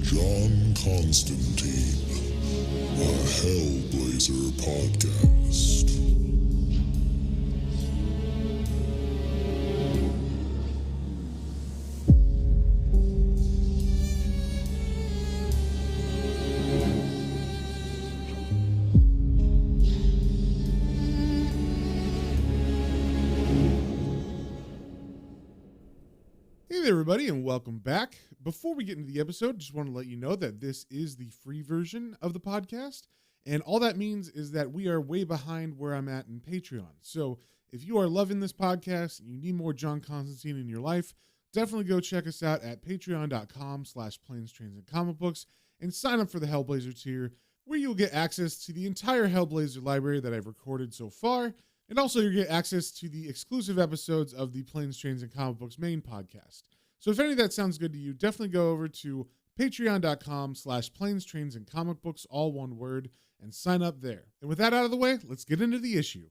John Constantine, a Hellblazer podcast. Hey there, everybody, and welcome back. Before we get into the episode, just want to let you know that this is the free version of the podcast, and all that means is that we are way behind where I'm at in Patreon. So if you are loving this podcast and you need more John Constantine in your life, definitely go check us out at patreon.com/planes, trains, and comic books and sign up for the Hellblazer tier, where you'll get access to the entire Hellblazer library that I've recorded so far. And also you'll get access to the exclusive episodes of the Planes, Trains, and Comic Books main podcast. So if any of that sounds good to you, definitely go over to patreon.com/planes, trains, and comic books, all one word, and sign up there. And with that out of the way, let's get into the issue.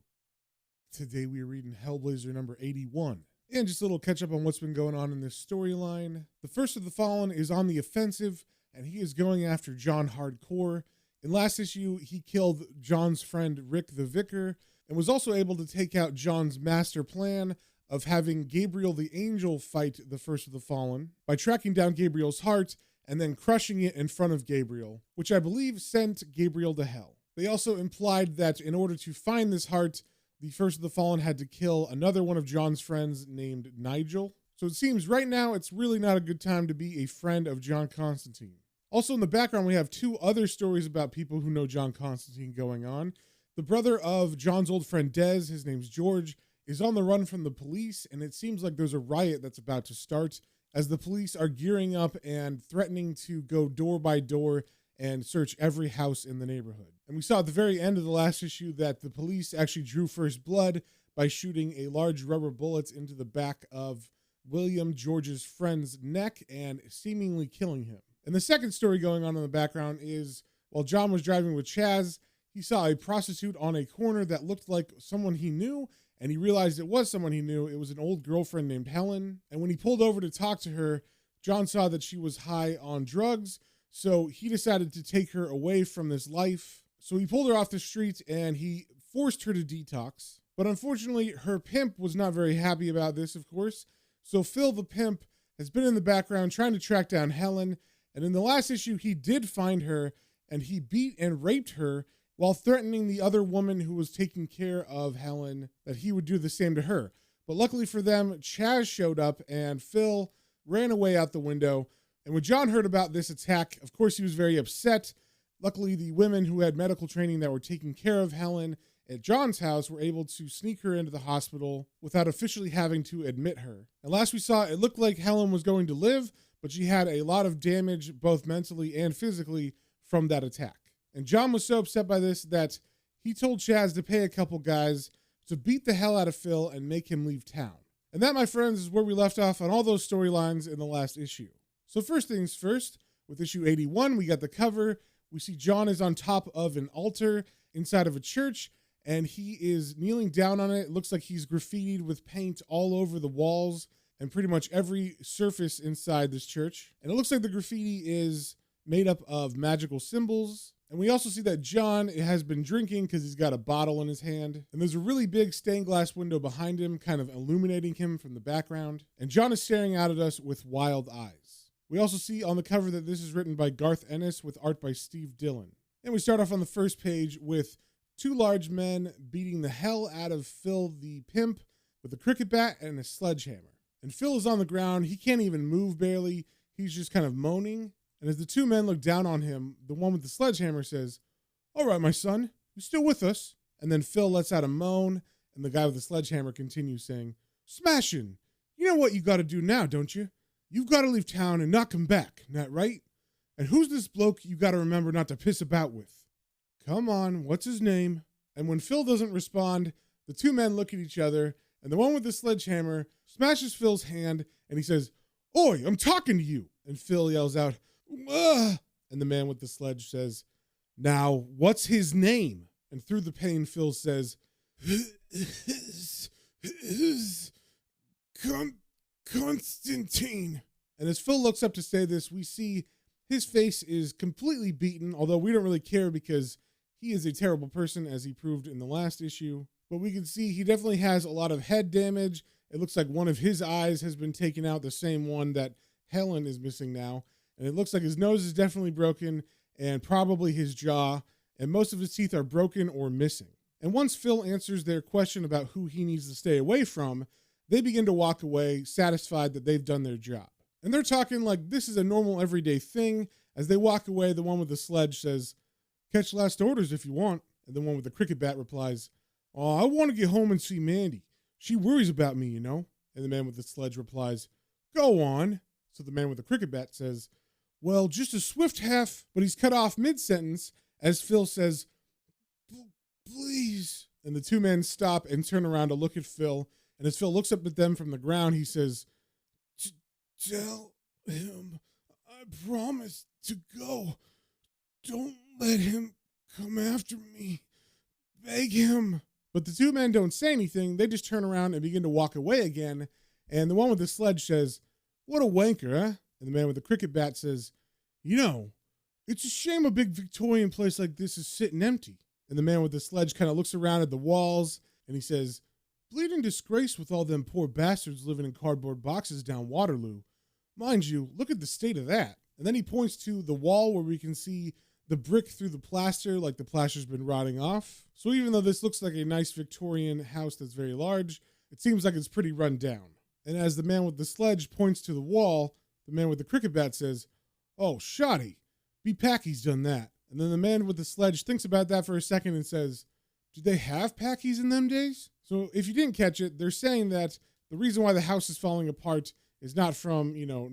Today we are reading Hellblazer number 81. And just a little catch up on what's been going on in this storyline. The First of the Fallen is on the offensive, and he is going after John hardcore. In last issue, he killed John's friend Rick the Vicar, and was also able to take out John's master plan of having Gabriel the Angel fight the First of the Fallen by tracking down Gabriel's heart and then crushing it in front of Gabriel, which I believe sent Gabriel to hell. They also implied that in order to find this heart, the First of the Fallen had to kill another one of John's friends named Nigel. So it seems right now it's really not a good time to be a friend of John Constantine. Also in the background, we have two other stories about people who know John Constantine going on. The brother of John's old friend Dez, his name's George, is on the run from the police, and it seems like there's a riot that's about to start as the police are gearing up and threatening to go door by door and search every house in the neighborhood. And we saw at the very end of the last issue that the police actually drew first blood by shooting a large rubber bullet into the back of William, George's friend's neck, and seemingly killing him. And the second story going on in the background is, while John was driving with Chaz, he saw a prostitute on a corner that looked like someone he knew, and he realized it was someone he knew. It was an old girlfriend named Helen. And when he pulled over to talk to her, John saw that she was high on drugs, so he decided to take her away from this life. So he pulled her off the street and he forced her to detox. But unfortunately, her pimp was not very happy about this, of course. So Phil the pimp has been in the background trying to track down Helen. And in the last issue, he did find her and he beat and raped her, while threatening the other woman who was taking care of Helen that he would do the same to her. But luckily for them, Chaz showed up and Phil ran away out the window. And when John heard about this attack, of course, he was very upset. Luckily, the women who had medical training that were taking care of Helen at John's house were able to sneak her into the hospital without officially having to admit her. And last we saw, it looked like Helen was going to live, but she had a lot of damage, both mentally and physically, from that attack. And John was so upset by this that he told Chaz to pay a couple guys to beat the hell out of Phil and make him leave town. And that, my friends, is where we left off on all those storylines in the last issue. So first things first, with issue 81, we got the cover. We see John is on top of an altar inside of a church, and he is kneeling down on it. It looks like he's graffitied with paint all over the walls and pretty much every surface inside this church. And it looks like the graffiti is made up of magical symbols. And we also see that John has been drinking because he's got a bottle in his hand. And there's a really big stained glass window behind him, kind of illuminating him from the background. And John is staring out at us with wild eyes. We also see on the cover that this is written by Garth Ennis with art by Steve Dillon. And we start off on the first page with two large men beating the hell out of Phil the pimp with a cricket bat and a sledgehammer. And Phil is on the ground. He can't even move barely. He's just kind of moaning. And as the two men look down on him, the one with the sledgehammer says, "All right, my son, you still with us?" And then Phil lets out a moan, and the guy with the sledgehammer continues saying, "Smashin', you know what you got to do now, don't you? You've got to leave town and not come back, not right? And who's this bloke you got to remember not to piss about with? Come on, what's his name?" And when Phil doesn't respond, the two men look at each other, and the one with the sledgehammer smashes Phil's hand, and he says, "Oi, I'm talking to you." And Phil yells out, "Ugh." And the man with the sledge says, "Now, what's his name?" And through the pain, Phil says, Constantine. And as Phil looks up to say this, we see His face is completely beaten, although we don't really care because he is a terrible person, as he proved in the last issue. But we can see he definitely has a lot of head damage. It looks like one of his eyes has been taken out, the same one that Helen is missing now. And it looks like his nose is definitely broken, and probably his jaw, and most of his teeth are broken or missing. And once Phil answers their question about who he needs to stay away from, they begin to walk away, satisfied that they've done their job. And they're talking like this is a normal everyday thing. As they walk away, the one with the sledge says, "Catch last orders if you want." And the one with the cricket bat replies, "Oh, I want to get home and see Mandy. She worries about me, you know." And the man with the sledge replies, "Go on." So the man with the cricket bat says, "Well, just a swift half," but he's cut off mid-sentence as Phil says, "Please." And the two men stop and turn around to look at Phil. And as Phil looks up at them from the ground, he says, "Tell him I promise to go. Don't let him come after me. Beg him." But the two men don't say anything. They just turn around and begin to walk away again. And the one with the sledge says, "What a wanker, huh?" And the man with the cricket bat says, "You know, it's a shame a big Victorian place like this is sitting empty." And the man with the sledge kind of looks around at the walls and he says, "Bleeding disgrace with all them poor bastards living in cardboard boxes down Waterloo. Mind you, look at the state of that." And then he points to the wall where we can see the brick through the plaster, like the plaster's been rotting off. So even though this looks like a nice Victorian house that's very large, it seems like it's pretty run down. And as the man with the sledge points to the wall, the man with the cricket bat says, "Oh, shoddy. Be Packy's done that." And then the man with the sledge thinks about that for a second and says, "Did they have Packies in them days?" So if you didn't catch it, they're saying that the reason why the house is falling apart is not from,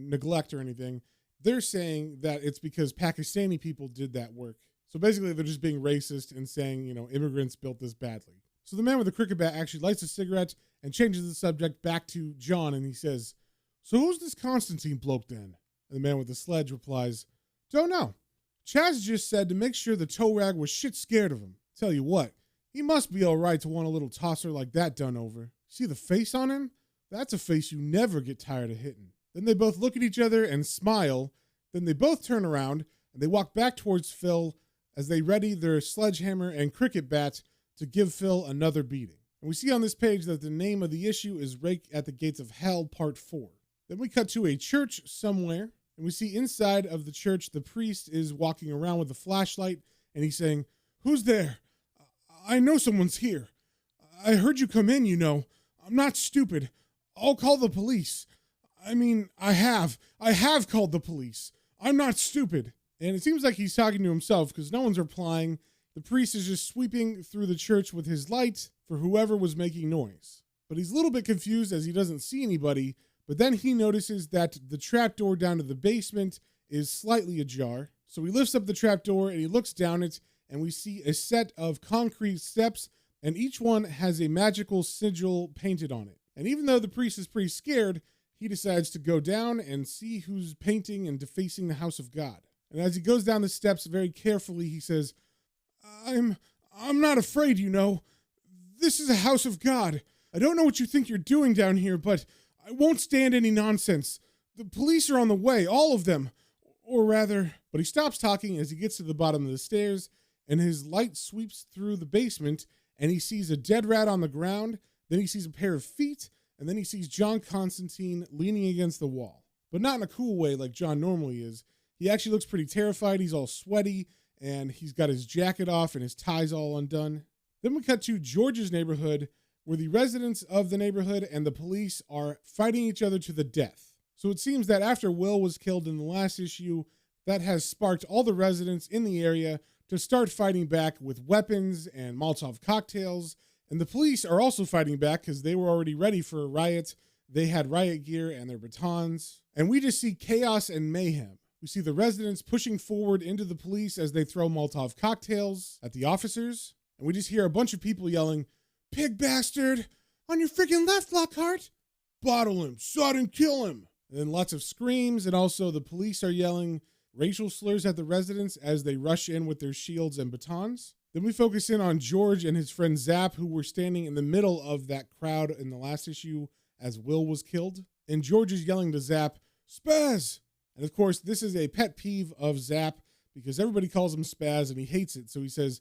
neglect or anything. They're saying that it's because Pakistani people did that work. So basically they're just being racist and saying, immigrants built this badly. So the man with the cricket bat actually lights a cigarette and changes the subject back to John, and he says, "So who's this Constantine bloke then?" And the man with the sledge replies, "Don't know. Chaz just said to make sure the tow rag was shit scared of him. Tell you what, he must be all right to want a little tosser like that done over. See the face on him? That's a face you never get tired of hitting." Then they both look at each other and smile. Then they both turn around and they walk back towards Phil as they ready their sledgehammer and cricket bat to give Phil another beating. And we see on this page that the name of the issue is Rake at the Gates of Hell, Part 4. Then we cut to a church somewhere, and we see inside of the church the priest is walking around with a flashlight, and he's saying, "Who's there? I know someone's here. I heard you come in, I'm not stupid. I'll call the police. I have called the police. I'm not stupid." And it seems like he's talking to himself because no one's replying. The priest is just sweeping through the church with his light for whoever was making noise. But he's a little bit confused as he doesn't see anybody, but then he notices that the trapdoor down to the basement is slightly ajar. So he lifts up the trapdoor and he looks down it, and we see a set of concrete steps, and each one has a magical sigil painted on it. And even though the priest is pretty scared, he decides to go down and see who's painting and defacing the house of God. And as he goes down the steps very carefully, he says, I'm not afraid, This is a house of God. I don't know what you think you're doing down here, but I won't stand any nonsense. The police are on the way, all of them. Or rather," but he stops talking as he gets to the bottom of the stairs, and his light sweeps through the basement, and he sees a dead rat on the ground, then he sees a pair of feet, and then he sees John Constantine leaning against the wall. But not in a cool way like John normally is. He actually looks pretty terrified. He's all sweaty, and he's got his jacket off and his tie's all undone. Then we cut to George's neighborhood, where the residents of the neighborhood and the police are fighting each other to the death. So it seems that after Will was killed in the last issue, that has sparked all the residents in the area to start fighting back with weapons and Molotov cocktails. And the police are also fighting back because they were already ready for a riot. They had riot gear and their batons. And we just see chaos and mayhem. We see the residents pushing forward into the police as they throw Molotov cocktails at the officers. And we just hear a bunch of people yelling, "Pig bastard! On your freaking left, Lockhart! Bottle him, sudden kill him!" And then lots of screams, and also the police are yelling racial slurs at the residents as they rush in with their shields and batons. Then we focus in on George and his friend Zap, who were standing in the middle of that crowd in the last issue as Will was killed. And George is yelling to Zap, "Spaz!" And of course, this is a pet peeve of Zap because everybody calls him Spaz and he hates it. So he says,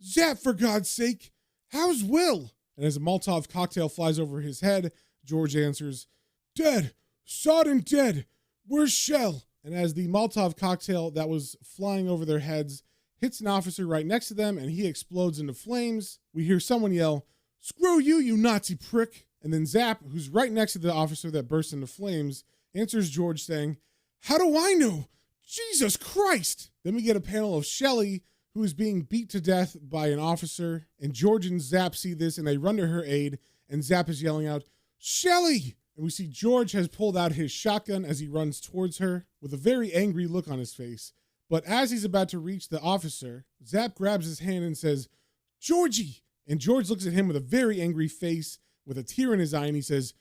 "Zap, for God's sake, how's Will?" And as a Molotov cocktail flies over his head, George answers, "Dead, sodden dead, where's Shell?" And as the Molotov cocktail that was flying over their heads hits an officer right next to them and he explodes into flames, we hear someone yell, "Screw you, you Nazi prick." And then Zap, who's right next to the officer that bursts into flames, answers George saying, "How do I know? Jesus Christ!" Then we get a panel of Shelly, who is being beat to death by an officer, and George and Zap see this and they run to her aid, and Zap is yelling out, "Shelly!" And we see George has pulled out his shotgun as he runs towards her with a very angry look on his face. But as he's about to reach the officer, Zap grabs his hand and says, "Georgie!" And George looks at him with a very angry face, with a tear in his eye, and he says,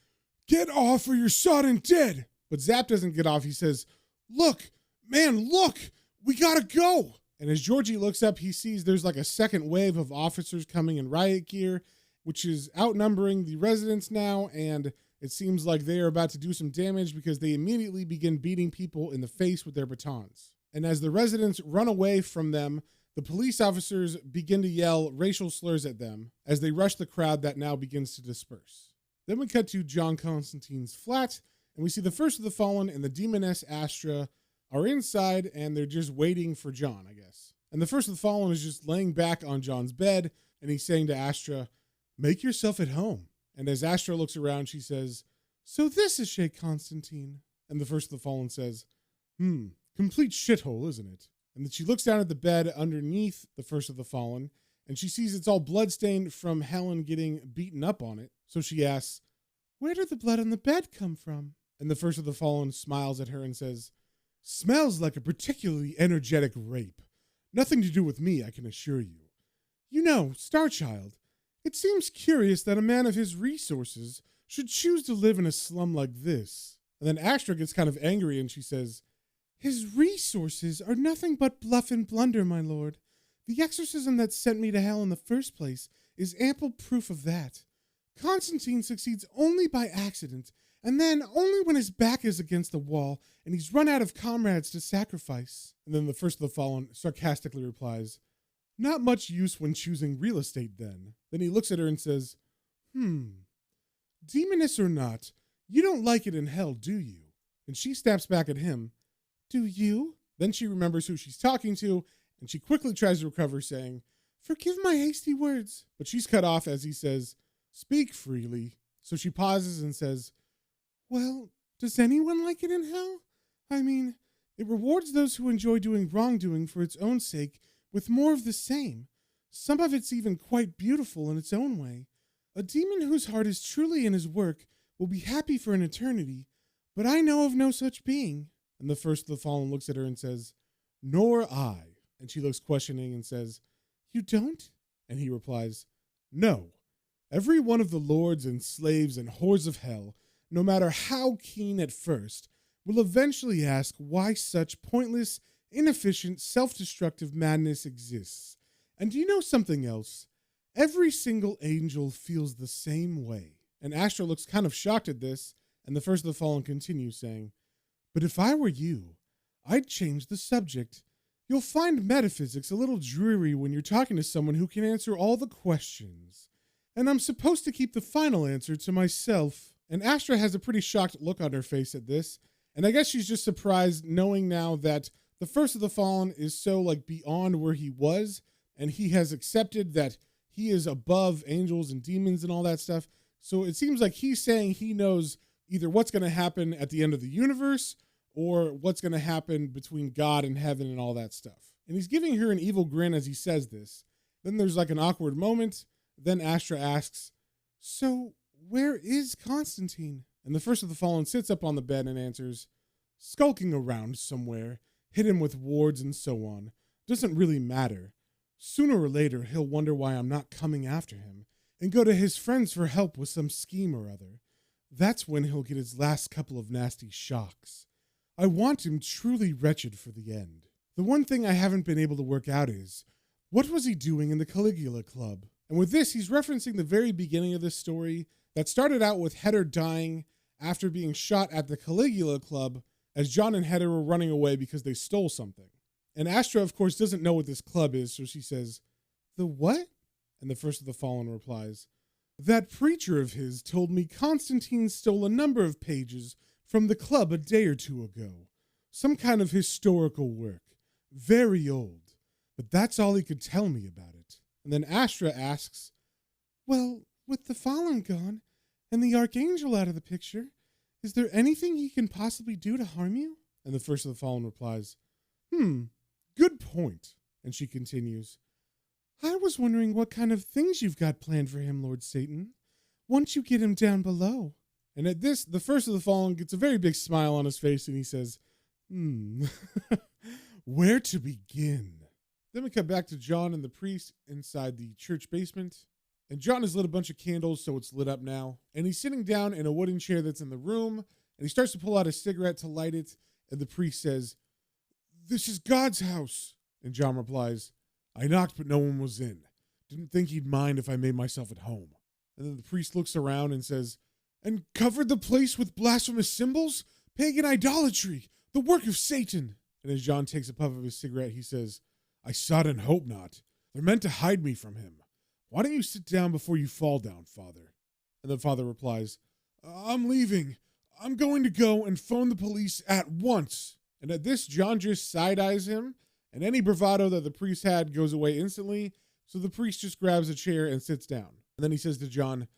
"Get off or you're sodden dead." But Zap doesn't get off. He says, "Look, man, look, we gotta go." And as Georgie looks up, he sees there's like a second wave of officers coming in riot gear, which is outnumbering the residents now, and it seems like they are about to do some damage because they immediately begin beating people in the face with their batons. And as the residents run away from them, the police officers begin to yell racial slurs at them as they rush the crowd that now begins to disperse. Then we cut to John Constantine's flat, and we see the First of the Fallen and the demoness Astra are inside, and they're just waiting for John, I guess. And the First of the Fallen is just laying back on John's bed, and he's saying to Astra, "Make yourself at home." And as Astra looks around, she says, "So this is Sheikh Constantine." And the First of the Fallen says, "Complete shithole, isn't it?" And then she looks down at the bed underneath the First of the Fallen, and she sees it's all bloodstained from Helen getting beaten up on it. So she asks, "Where did the blood on the bed come from?" And the First of the Fallen smiles at her and says, "Smells like a particularly energetic rape. Nothing to do with me, I can assure you. You know, Starchild, it seems curious that a man of his resources should choose to live in a slum like this." And then Astra gets kind of angry and she says, "His resources are nothing but bluff and blunder, my lord. The exorcism that sent me to hell in the first place is ample proof of that. Constantine succeeds only by accident, and then only when his back is against the wall and he's run out of comrades to sacrifice." And then the First of the Fallen sarcastically replies, "Not much use when choosing real estate then." Then he looks at her and says, "Demoness or not, you don't like it in hell, do you?" And she snaps back at him, "Do you?" Then she remembers who she's talking to, and she quickly tries to recover, saying, "Forgive my hasty words." But she's cut off as he says, "Speak freely." So she pauses and says, "Well, does anyone like it in hell? I mean, it rewards those who enjoy doing wrongdoing for its own sake with more of the same. Some of it's even quite beautiful in its own way. A demon whose heart is truly in his work will be happy for an eternity, but I know of no such being." And the First of the Fallen looks at her and says, "Nor I." And she looks questioning and says, "You don't?" And he replies, "No. Every one of the lords and slaves and whores of hell, no matter how keen at first, will eventually ask why such pointless, inefficient, self-destructive madness exists. And do you know something else? Every single angel feels the same way." And Astra looks kind of shocked at this, and the First of the Fallen continues saying, "But if I were you, I'd change the subject. You'll find metaphysics a little dreary when you're talking to someone who can answer all the questions. And I'm supposed to keep the final answer to myself." And Astra has a pretty shocked look on her face at this, and I guess she's just surprised knowing now that the First of the Fallen is so like beyond where he was, and he has accepted that he is above angels and demons and all that stuff. So it seems like he's saying he knows either what's going to happen at the end of the universe or what's going to happen between God and heaven and all that stuff. And he's giving her an evil grin as he says this. Then there's like an awkward moment. Then Astra asks, "So where is Constantine?" And the First of the Fallen sits up on the bed and answers, "Skulking around somewhere, hidden with wards and so on. Doesn't really matter. Sooner or later, he'll wonder why I'm not coming after him and go to his friends for help with some scheme or other. That's when he'll get his last couple of nasty shocks. I want him truly wretched for the end. The one thing I haven't been able to work out is, what was he doing in the Caligula Club?" And with this, he's referencing the very beginning of this story that started out with Heather dying after being shot at the Caligula Club, as John and Heather were running away because they stole something. And Astra, of course, doesn't know what this club is, so she says, "The what?" And the First of the Fallen replies, "That preacher of his told me Constantine stole a number of pages from the club a day or two ago. Some kind of historical work. Very old. But that's all he could tell me about it." And then Astra asks, "Well, with the Fallen gone and the Archangel out of the picture, is there anything he can possibly do to harm you?" And the First of the Fallen replies, "Good point." And she continues, "I was wondering what kind of things you've got planned for him, Lord Satan, once you get him down below." And at this, the First of the Fallen gets a very big smile on his face and he says, "Where to begin?" Then we cut back to John and the priest inside the church basement. And John has lit a bunch of candles, so it's lit up now. And he's sitting down in a wooden chair that's in the room. And he starts to pull out a cigarette to light it. And the priest says, "This is God's house." And John replies, "I knocked, but no one was in. Didn't think he'd mind if I made myself at home." And then the priest looks around and says, "And covered the place with blasphemous symbols? Pagan idolatry, the work of Satan." And as John takes a puff of his cigarette, he says, "I sought and hope not. They're meant to hide me from him. Why don't you sit down before you fall down, Father?" And the Father replies, "I'm leaving. I'm going to go and phone the police at once." And at this, John just side-eyes him, and any bravado that the priest had goes away instantly, so the priest just grabs a chair and sits down. And then he says to John,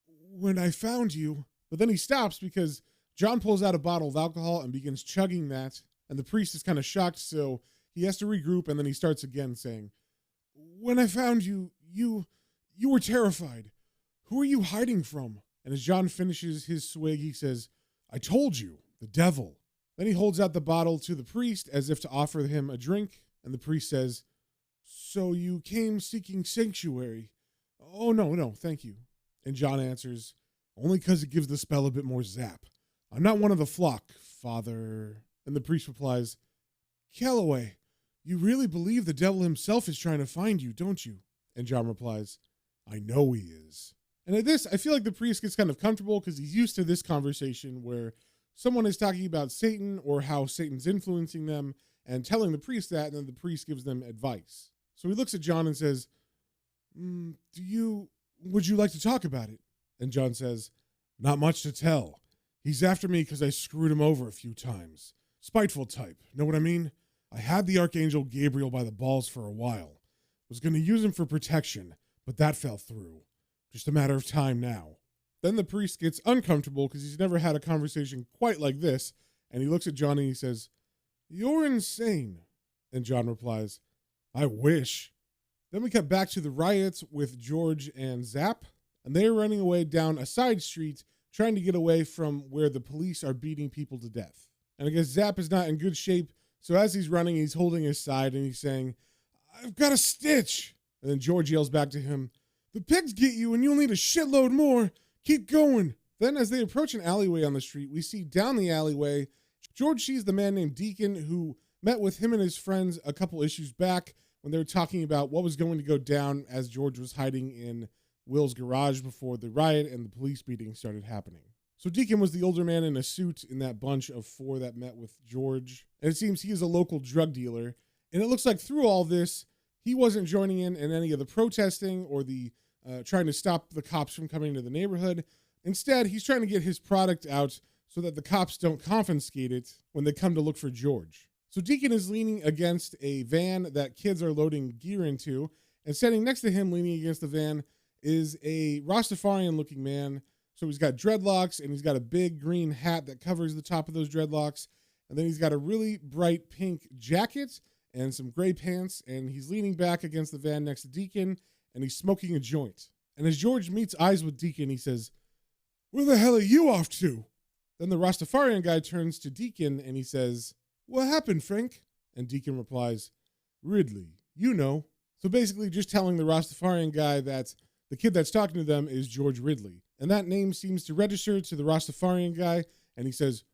"When I found you," but then he stops because John pulls out a bottle of alcohol and begins chugging that, and the priest is kind of shocked, so he has to regroup, and then he starts again saying, "When I found you, you were terrified. Who are you hiding from?" And as John finishes his swig, he says, "I told you, the devil." Then he holds out the bottle to the priest as if to offer him a drink, and the priest says, "So you came seeking sanctuary?" "Oh, no, thank you." And John answers, "Only because it gives the spell a bit more zap. I'm not one of the flock, Father." And the priest replies, "Calloway, you really believe the devil himself is trying to find you, don't you?" And John replies, "I know he is." And at this, I feel like the priest gets kind of comfortable because he's used to this conversation where someone is talking about Satan or how Satan's influencing them and telling the priest that, and then the priest gives them advice. So he looks at John and says, would you like to talk about it?" And John says, "Not much to tell. He's after me because I screwed him over a few times. Spiteful type, know what I mean? I had the Archangel Gabriel by the balls for a while. Was going to use him for protection, but that fell through. Just a matter of time now." Then the priest gets uncomfortable because he's never had a conversation quite like this, and he looks at John and he says, "You're insane." And John replies, "I wish." Then we cut back to the riots with George and Zap, and they are running away down a side street trying to get away from where the police are beating people to death. And I guess Zap is not in good shape, so as he's running, he's holding his side and he's saying, "I've got a stitch." And then George yells back to him, "The pigs get you and you'll need a shitload more. Keep going." Then as they approach an alleyway on the street, we see down the alleyway, George sees the man named Deacon who met with him and his friends a couple issues back when they were talking about what was going to go down as George was hiding in Will's garage before the riot and the police beating started happening. So Deacon was the older man in a suit in that bunch of four that met with George. And it seems he is a local drug dealer. And it looks like through all this, he wasn't joining in any of the protesting or the trying to stop the cops from coming to the neighborhood. Instead, he's trying to get his product out so that the cops don't confiscate it when they come to look for George. So Deacon is leaning against a van that kids are loading gear into, and standing next to him leaning against the van is a Rastafarian-looking man. So he's got dreadlocks, and he's got a big green hat that covers the top of those dreadlocks, and then he's got a really bright pink jacket and some gray pants, and he's leaning back against the van next to Deacon, and he's smoking a joint. And as George meets eyes with Deacon, he says, "Where the hell are you off to?" Then the Rastafarian guy turns to Deacon and he says, "What happened, Frank?" And Deacon replies, "Ridley, you know." So basically just telling the Rastafarian guy that the kid that's talking to them is George Ridley. And that name seems to register to the Rastafarian guy, and he says,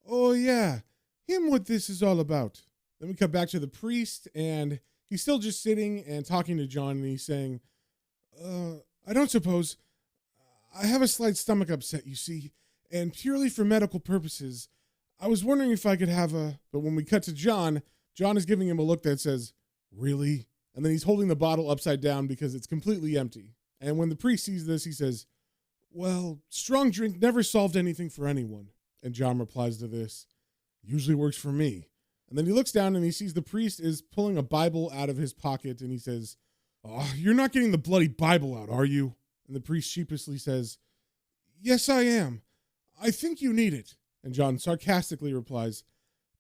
"Oh yeah, him what this is all about." Then we cut back to the priest, and he's still just sitting and talking to John, and he's saying, "I don't suppose. I have a slight stomach upset, you see, and purely for medical purposes, I was wondering if I could have a... But when we cut to John, John is giving him a look that says, really? And then he's holding the bottle upside down because it's completely empty. And when the priest sees this, he says, well, strong drink never solved anything for anyone. And John replies to this, usually works for me. And then he looks down and he sees the priest is pulling a Bible out of his pocket and he says, oh, you're not getting the bloody Bible out, are you? And the priest sheepishly says, yes, I am. I think you need it. And John sarcastically replies,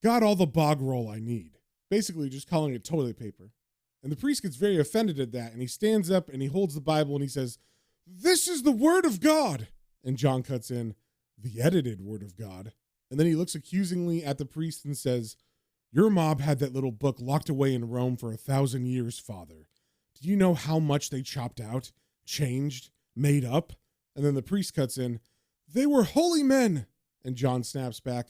got all the bog roll I need. Basically just calling it toilet paper. And the priest gets very offended at that and he stands up and he holds the Bible and he says, this is the word of God. And John cuts in, the edited word of God. And then he looks accusingly at the priest and says, your mob had that little book locked away in Rome for 1,000 years, Father. Do you know how much they chopped out, changed, made up? And then the priest cuts in, they were holy men. And John snaps back,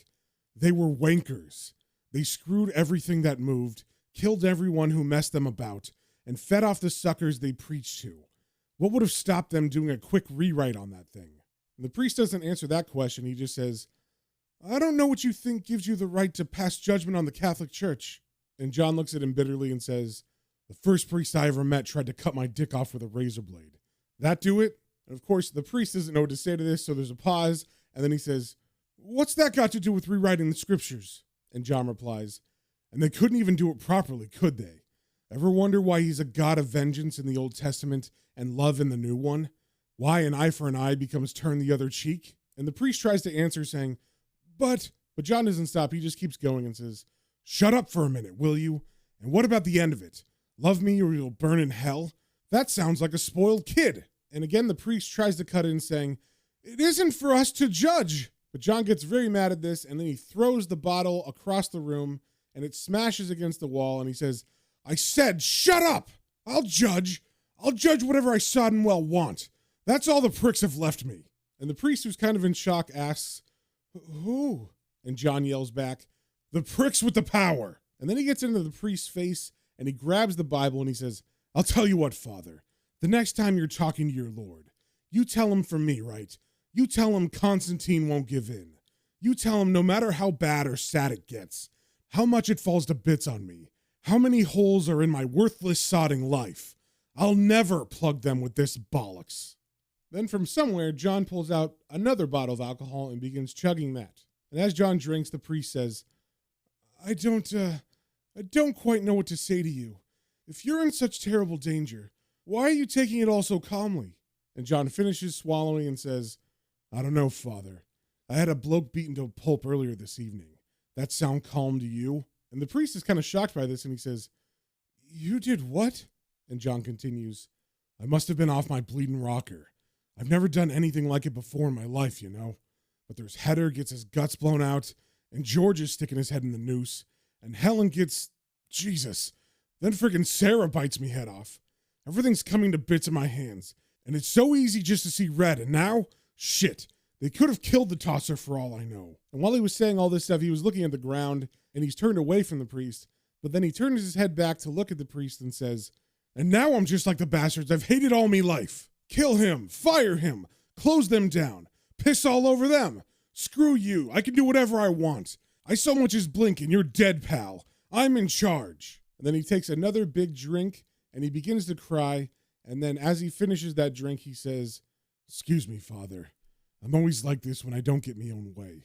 they were wankers. They screwed everything that moved, killed everyone who messed them about, and fed off the suckers they preached to. What would have stopped them doing a quick rewrite on that thing? And the priest doesn't answer that question. He just says, I don't know what you think gives you the right to pass judgment on the Catholic Church. And John looks at him bitterly and says, the first priest I ever met tried to cut my dick off with a razor blade. That do it? And of course, the priest doesn't know what to say to this, so there's a pause. And then he says, what's that got to do with rewriting the scriptures? And John replies, and they couldn't even do it properly, could they? Ever wonder why he's a God of vengeance in the Old Testament and love in the new one? Why an eye for an eye becomes turn the other cheek? And the priest tries to answer saying, But John doesn't stop. He just keeps going and says, shut up for a minute, will you? And what about the end of it? Love me or you'll burn in hell? That sounds like a spoiled kid. And again, the priest tries to cut in saying, it isn't for us to judge. But John gets very mad at this, and then he throws the bottle across the room, and it smashes against the wall, and he says, I said, shut up! I'll judge. I'll judge whatever I sodden well want. That's all the pricks have left me. And the priest, who's kind of in shock, asks, who? And John yells back, the pricks with the power. And then he gets into the priest's face, and he grabs the Bible, and he says, I'll tell you what, Father. The next time you're talking to your Lord, you tell him from me, right? You tell him Constantine won't give in. You tell him no matter how bad or sad it gets, how much it falls to bits on me, how many holes are in my worthless sodding life, I'll never plug them with this bollocks. Then from somewhere, John pulls out another bottle of alcohol and begins chugging that. And as John drinks, the priest says, I don't quite know what to say to you. If you're in such terrible danger, why are you taking it all so calmly? And John finishes swallowing and says, I don't know, Father. I had a bloke beaten to a pulp earlier this evening. That sound calm to you? And the priest is kind of shocked by this and he says, you did what? And John continues, I must have been off my bleeding rocker. I've never done anything like it before in my life, you know. But there's Hedder gets his guts blown out, and George is sticking his head in the noose, and Helen gets, Jesus. Then friggin' Sarah bites me head off. Everything's coming to bits in my hands, and it's so easy just to see red, and now, shit. They could have killed the tosser for all I know. And while he was saying all this stuff, he was looking at the ground, and he's turned away from the priest, but then he turns his head back to look at the priest and says, and now I'm just like the bastards I've hated all me life. Kill him, fire him, close them down, piss all over them. Screw you, I can do whatever I want. I so much as blink and you're dead, pal. I'm in charge. And then he takes another big drink and he begins to cry. And then as he finishes that drink, he says, excuse me, Father. I'm always like this when I don't get me own way.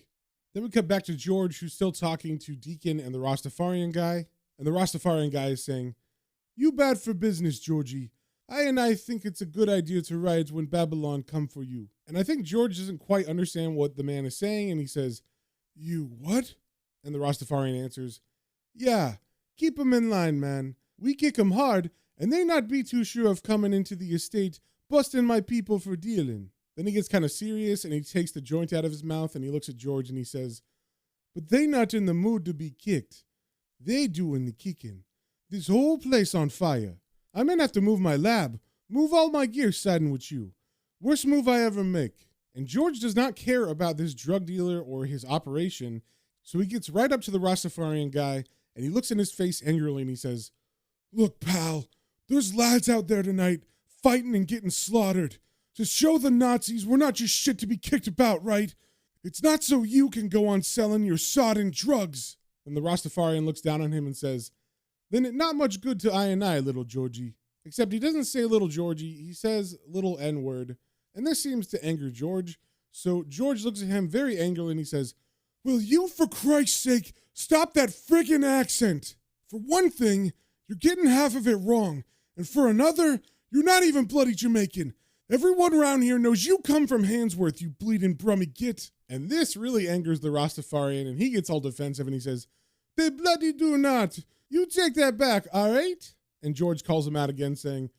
Then we cut back to George, who's still talking to Deacon and the Rastafarian guy. And the Rastafarian guy is saying, you bad for business, Georgie. I think it's a good idea to riot when Babylon come for you. And I think George doesn't quite understand what the man is saying, and he says, you what? And the Rastafarian answers, yeah, keep 'em in line, man. We kick 'em hard, and they not be too sure of coming into the estate, busting my people for dealing. Then he gets kind of serious, and he takes the joint out of his mouth, and he looks at George, and he says, but they not in the mood to be kicked. They doing the kicking. This whole place on fire. I may have to move my lab, move all my gear siding with you. Worst move I ever make. And George does not care about this drug dealer or his operation, so he gets right up to the Rastafarian guy, and he looks in his face angrily, and he says, look, pal, there's lads out there tonight fighting and getting slaughtered. To show the Nazis we're not just shit to be kicked about, right? It's not so you can go on selling your sodden drugs. And the Rastafarian looks down on him and says, then it not much good to I, little Georgie. Except he doesn't say little Georgie, he says little N-word. And this seems to anger George. So George looks at him very angrily and he says, will you, for Christ's sake, stop that friggin' accent? For one thing, you're getting half of it wrong. And for another, you're not even bloody Jamaican. Everyone around here knows you come from Handsworth, you bleeding brummy git. And this really angers the Rastafarian, and he gets all defensive and he says, they bloody do not. You take that back, all right? And George calls him out again, saying,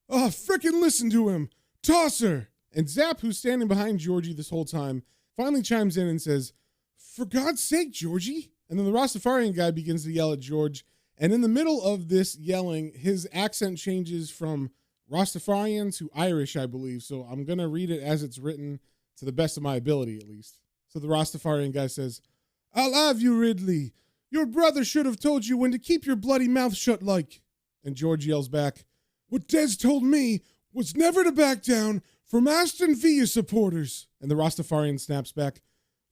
oh, frickin' listen to him. Toss her. And Zap, who's standing behind Georgie this whole time, finally chimes in and says, for God's sake, Georgie. And then the Rastafarian guy begins to yell at George. And in the middle of this yelling, his accent changes from Rastafarian to Irish, I believe. So I'm going to read it as it's written to the best of my ability, at least. So the Rastafarian guy says, I'll have you, Ridley. Your brother should have told you when to keep your bloody mouth shut like. And George yells back, what Des told me was never to back down from Aston Villa supporters. And the Rastafarian snaps back,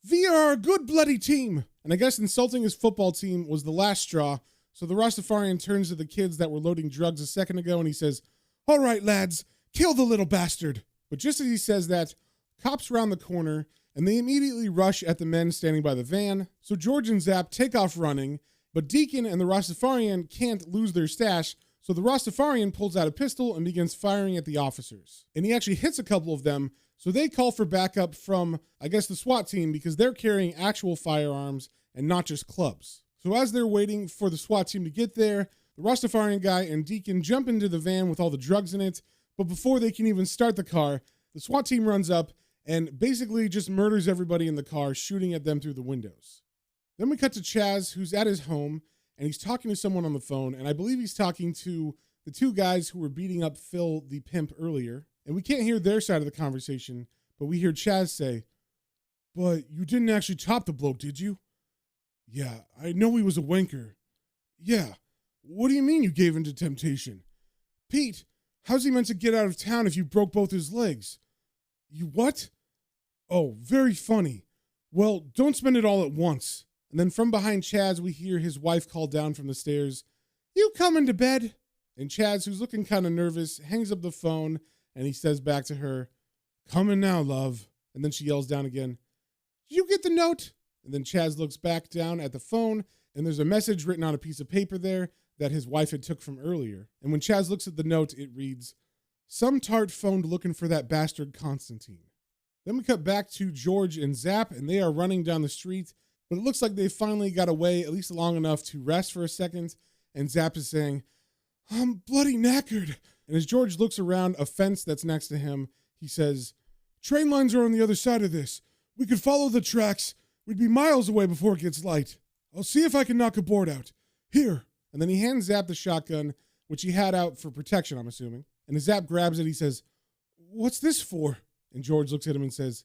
Villa are a good bloody team. And I guess insulting his football team was the last straw. So the Rastafarian turns to the kids that were loading drugs a second ago and he says, all right, lads, kill the little bastard. But just as he says that, cops round the corner and they immediately rush at the men standing by the van. So George and Zap take off running, but Deacon and the Rastafarian can't lose their stash. So the Rastafarian pulls out a pistol and begins firing at the officers. And he actually hits a couple of them. So they call for backup from, I guess, the SWAT team because they're carrying actual firearms and not just clubs. So as they're waiting for the SWAT team to get there, the Rastafarian guy and Deacon jump into the van with all the drugs in it. But before they can even start the car, the SWAT team runs up and basically just murders everybody in the car, shooting at them through the windows. Then we cut to Chaz, who's at his home, and he's talking to someone on the phone, and I believe he's talking to the two guys who were beating up Phil the pimp earlier. And we can't hear their side of the conversation, but we hear Chaz say, but you didn't actually top the bloke, did you? Yeah, I know he was a wanker. Yeah, what do you mean you gave in to temptation? Pete, how's he meant to get out of town if you broke both his legs? You what? Oh, very funny. Well, don't spend it all at once. And then from behind Chaz, we hear his wife call down from the stairs, you coming to bed? And Chaz, who's looking kind of nervous, hangs up the phone and he says back to her, coming now, love. And then she yells down again, did you get the note? And then Chaz looks back down at the phone and there's a message written on a piece of paper there that his wife had took from earlier. And when Chaz looks at the note, it reads, some tart phoned looking for that bastard Constantine. Then we cut back to George and Zap, and they are running down the street, but it looks like they finally got away at least long enough to rest for a second, and Zap is saying, I'm bloody knackered. And as George looks around a fence that's next to him, he says, train lines are on the other side of this. We could follow the tracks. We'd be miles away before it gets light. I'll see if I can knock a board out. Here. And then he hands Zap the shotgun, which he had out for protection, I'm assuming. And as Zap grabs it, he says, what's this for? And George looks at him and says,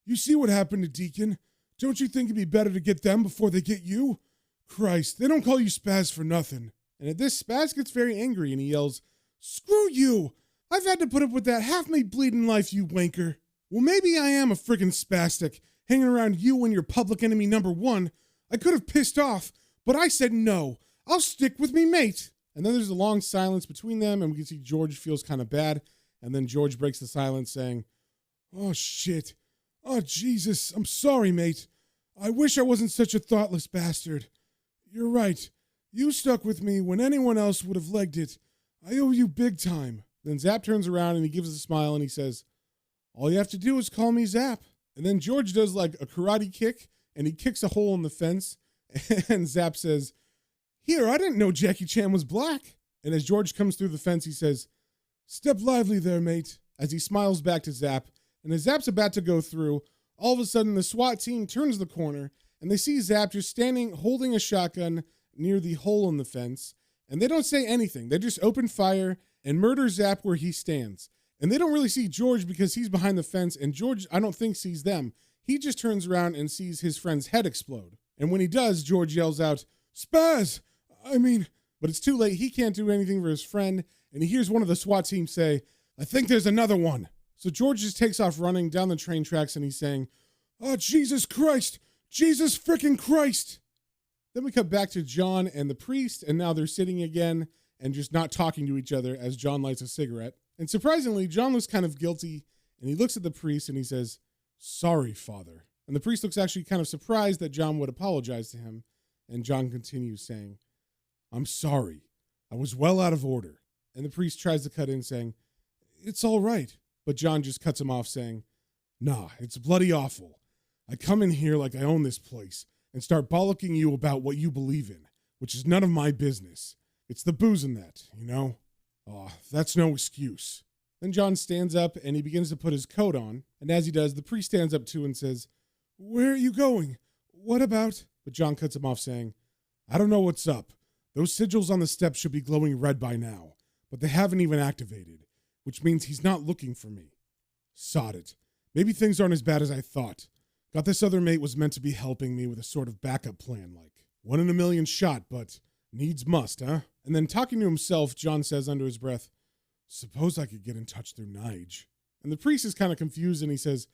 you see what happened to Deacon? Don't you think it'd be better to get them before they get you? Christ, they don't call you Spaz for nothing. And at this, Spaz gets very angry and he yells, screw you! I've had to put up with that half-made bleeding life, you wanker. Well, maybe I am a friggin' spastic, hanging around you and your public enemy number one. I could have pissed off, but I said no. I'll stick with me mate. And then there's a long silence between them, and we can see George feels kind of bad. And then George breaks the silence saying, oh, shit. Oh, Jesus. I'm sorry, mate. I wish I wasn't such a thoughtless bastard. You're right. You stuck with me when anyone else would have legged it. I owe you big time. Then Zap turns around and he gives us a smile and he says, all you have to do is call me Zap. And then George does like a karate kick and he kicks a hole in the fence. And Zap says, here, I didn't know Jackie Chan was black. And as George comes through the fence, he says, step lively there, mate, as he smiles back to Zap. And as Zap's about to go through, all of a sudden the SWAT team turns the corner and they see Zap just standing holding a shotgun near the hole in the fence. And they don't say anything. They just open fire and murder Zap where he stands. And they don't really see George because he's behind the fence. And George, I don't think, sees them. He just turns around and sees his friend's head explode. And when he does, George yells out, Spaz! But it's too late. He can't do anything for his friend. And he hears one of the SWAT team say, I think there's another one. So George just takes off running down the train tracks and he's saying, "Oh, Jesus Christ! Jesus frickin' Christ!" Then we cut back to John and the priest, and now they're sitting again and just not talking to each other as John lights a cigarette. And surprisingly, John looks kind of guilty, and he looks at the priest and he says, "Sorry, Father." And the priest looks actually kind of surprised that John would apologize to him. And John continues saying, "I'm sorry. I was well out of order." And the priest tries to cut in saying, "It's all right." But John just cuts him off saying, "Nah, it's bloody awful. I come in here like I own this place and start bollocking you about what you believe in, which is none of my business. It's the booze in that, you know? Oh, that's no excuse." Then John stands up and he begins to put his coat on. And as he does, the priest stands up too and says, "Where are you going? What about?" But John cuts him off saying, "I don't know what's up. Those sigils on the steps should be glowing red by now, but they haven't even activated, which means he's not looking for me. Sod it. Maybe things aren't as bad as I thought. Got this other mate was meant to be helping me with a sort of backup plan, like 1 in a million shot, but needs must, huh?" And then talking to himself, John says under his breath, "Suppose I could get in touch through Nige." And the priest is kind of confused and he says,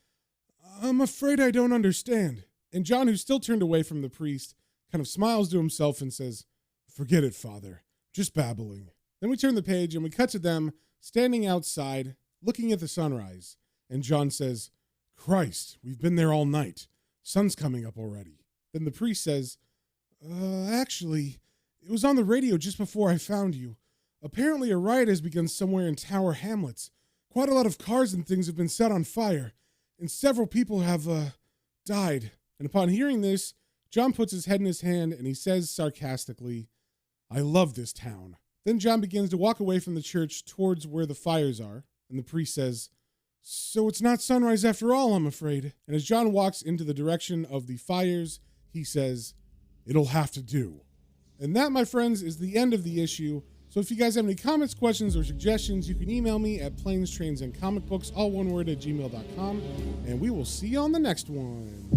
"I'm afraid I don't understand." And John, who's still turned away from the priest, kind of smiles to himself and says, "Forget it, Father. Just babbling." Then we turn the page and we cut to them standing outside, looking at the sunrise. And John says, "Christ, we've been there all night. Sun's coming up already." Then the priest says, Actually, it was on the radio just before I found you. Apparently a riot has begun somewhere in Tower Hamlets. Quite a lot of cars and things have been set on fire, and several people have, died." And upon hearing this, John puts his head in his hand and he says sarcastically, "I love this town." Then John begins to walk away from the church towards where the fires are, and the priest says, "So it's not sunrise after all, I'm afraid." And as John walks into the direction of the fires, he says, "It'll have to do." And that, my friends, is the end of the issue. So if you guys have any comments, questions, or suggestions, you can email me at planes, trains, and comic books, all one word, @gmail.com. And we will see you on the next one.